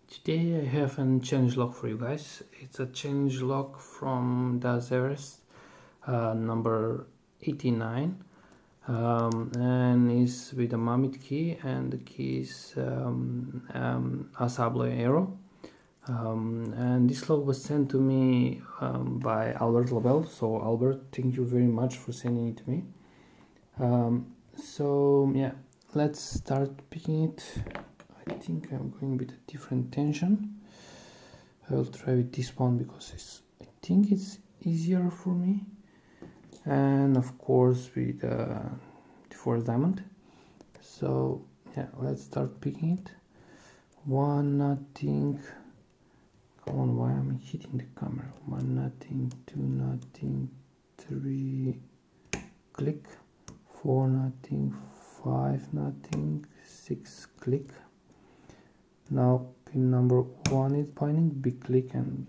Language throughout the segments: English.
Today I have a challenge lock for you guys. It's a challenge lock from Daz Evers, number 89, and is with a Mammoth key, and the key is a Sable arrow. And this lock was sent to me by Lebel. So Albert, thank you very much for sending it to me. So yeah, let's start picking it. I think I'm going with a different tension. I will try with this one because I think it's easier for me. And of course with the force diamond. So yeah, let's start picking it. 1-0. Come on, why am I hitting the camera? 1-0, 2-0, 3, click. 4-0, 5-0, 6, click. Now pin number 1 is binding, big click and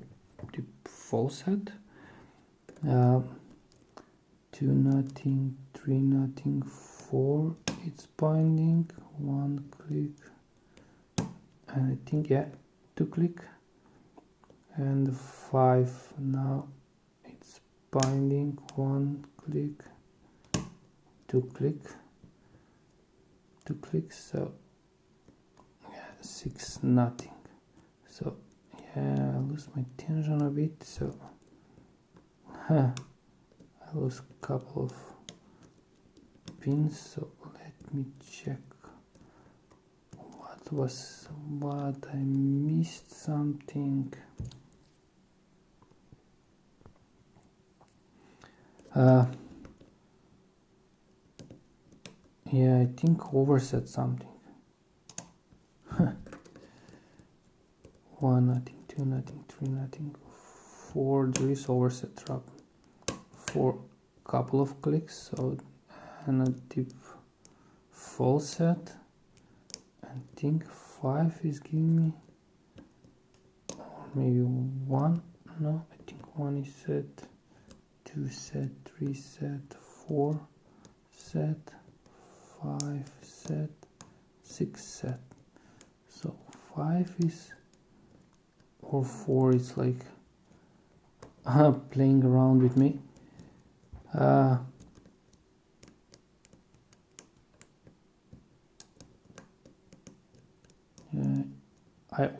the full set. 2-0, 3-0, 4, it's binding, 1 click, and I think, yeah, 2 click, and 5, now it's binding, 1 click, 2 click, 2 clicks, so 6-0. So yeah, I lose my tension a bit, so I lose a couple of pins, so let me check what I missed something. Yeah, I think overset something. 1-0, 2-0, 3-0, 4, there is overset trap for couple of clicks, so and a deep full set. I think 5 is giving me, or maybe 1, no, I think 1 is set, 2 set, 3 set, 4 set, 5 set, 6 set. So 5 is, or 4 is like playing around with me. I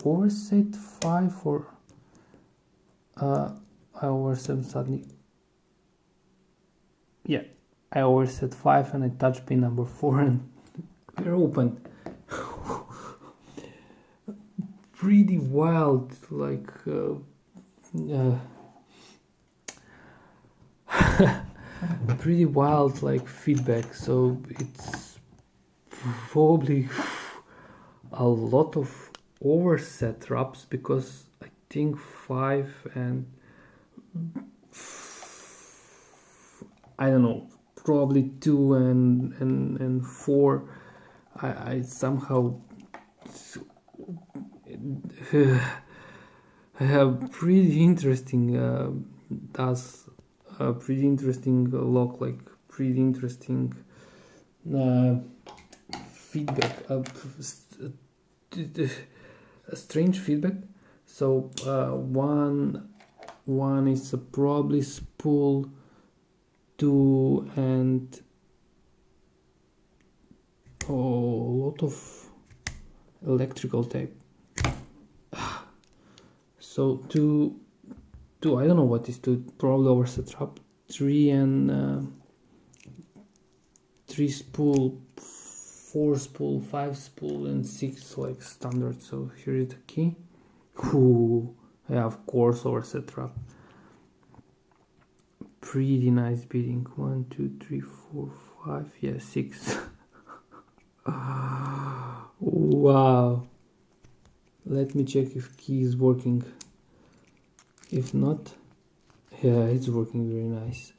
overset 5, or I overset suddenly. Yeah, I overset 5 and I touch pin number 4 and we're open. Pretty wild, like pretty wild, like feedback. So it's probably a lot of overset drops, because I think 5 and I don't know, probably 2 and 4, I somehow I have pretty interesting pretty interesting lock, like pretty interesting feedback, strange feedback. So one is probably spool 2 and a lot of electrical tape. So two, I don't know what is 2, probably overset trap. 3 and 3 spool, 4 spool, 5 spool, and 6 like standard. So here is the key. Ooh, yeah, of course, overset trap. Pretty nice beating. 1, 2, 3, 4, 5, yeah, 6. Wow. Let me check if key is working. If not, yeah, it's working very nice.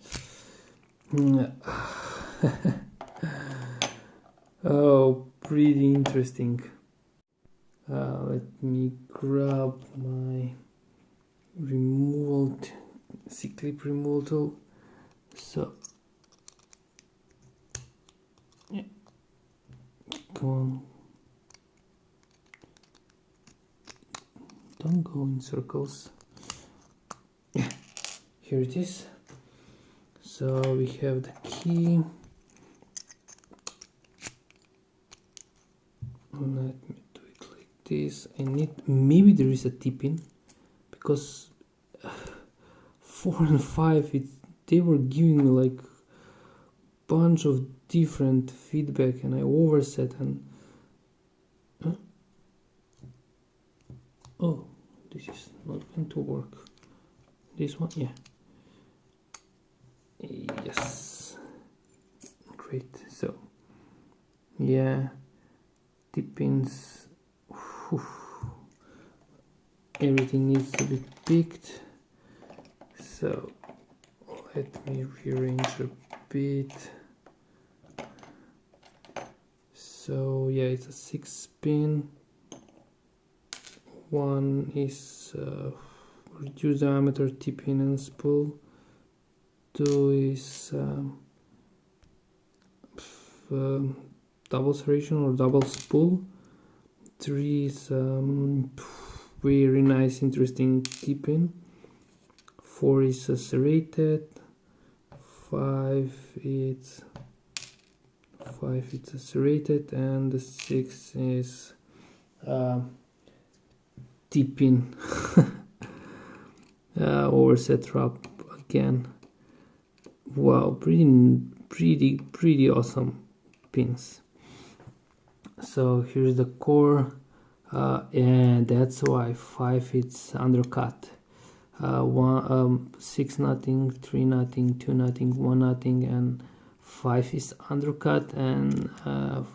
Oh, pretty interesting. Let me grab my removal, C-clip removal tool. So, yeah, come on. don't go in circles. Here it is. So we have the key. Let me do it like this. I need, maybe there is a tip-in, because 4 and 5 they were giving me like bunch of different feedback, and I overset and oh, this is not going to work. This one, yeah. Yes, great. So yeah, tip-ins, everything needs to be picked. So let me rearrange a bit. So yeah, it's a 6-pin. One is reduced diameter tip-in and spool. 2 is double serration or double spool. 3 is very nice, interesting tip-in. 4 is serrated. 5 it's serrated, and the 6 is tip-in. Overset trap again. Wow, pretty awesome pins. So here's the core, and that's why 5 it's undercut. 6 nothing, 3 nothing, 2 nothing, 1 nothing, and 5 is undercut, and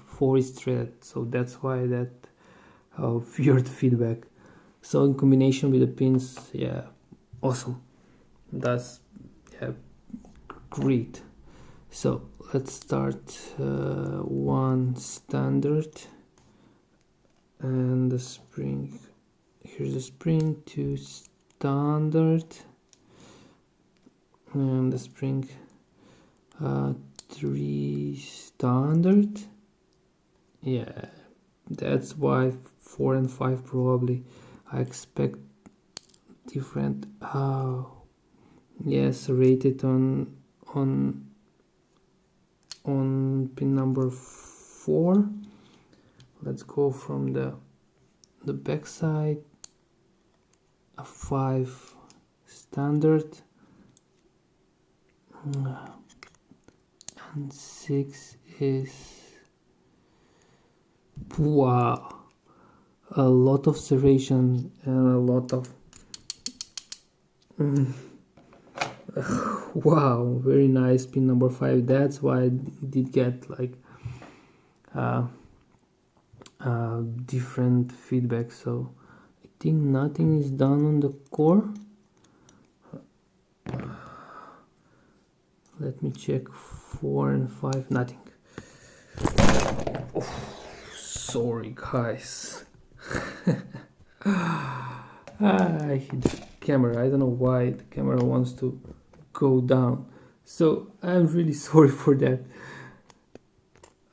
4 is threaded. So that's why that weird feedback. So in combination with the pins, yeah, awesome. That's yeah, great. So let's start. 1 standard, and the spring. Here's the spring. 2 standard, and the spring. 3 standard. Yeah, that's why 4 and 5 probably. I expect different. Oh, yes, rated on pin number 4. Let's go from the back side. A 5 standard, and 6 is, wow, a lot of serration and a lot of wow, very nice pin number 5. That's why I did get like different feedback. So I think nothing is done on the core. Let me check. 4 and 5, nothing. Oh, sorry guys. I hit the camera. I don't know why the camera wants to go down, so I'm really sorry for that.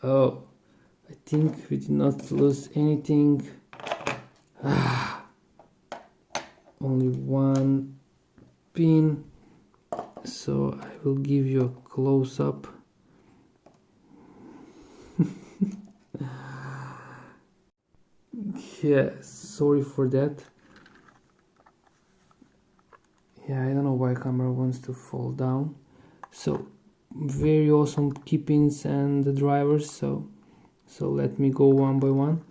Oh, I think we did not lose anything. Only 1 pin, so I will give you a close-up. Yeah, sorry for that. Yeah, I don't know why camera wants to fall down. So very awesome key pins and the drivers. So let me go one by one.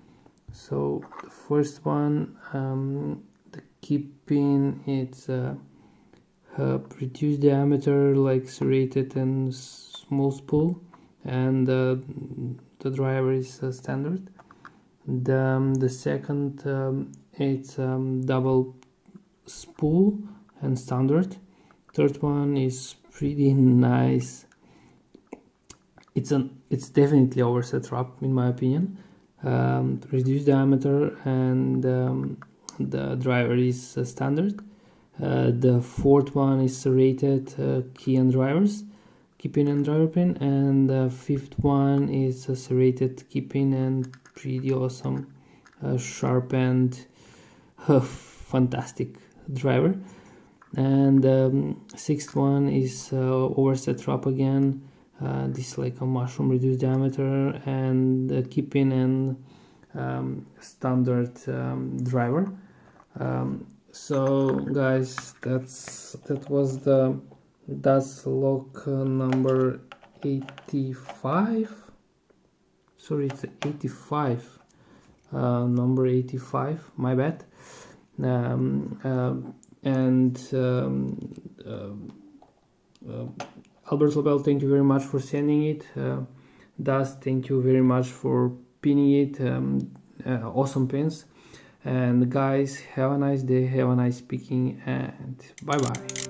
So the first one, the key pin, it's reduced diameter, like serrated and small spool, and the driver is standard. The second, it's double spool and standard. Third one is pretty nice. It's definitely overset trap in my opinion. Reduced diameter, and the driver is standard. The fourth one is serrated key and drivers, key pin and driver pin, and the fifth one is a serrated key pin and pretty awesome sharpened fantastic driver. And sixth one is overset trap again. This is like a mushroom reduced diameter and keeping and standard driver. So guys, that was the Daz lock number 85. Sorry, it's 85. Number 85. My bad. Albert Lebel, thank you very much for sending it. Daz, thank you very much for pinning it. Awesome pins. And guys, have a nice day, have a nice picking, and bye bye.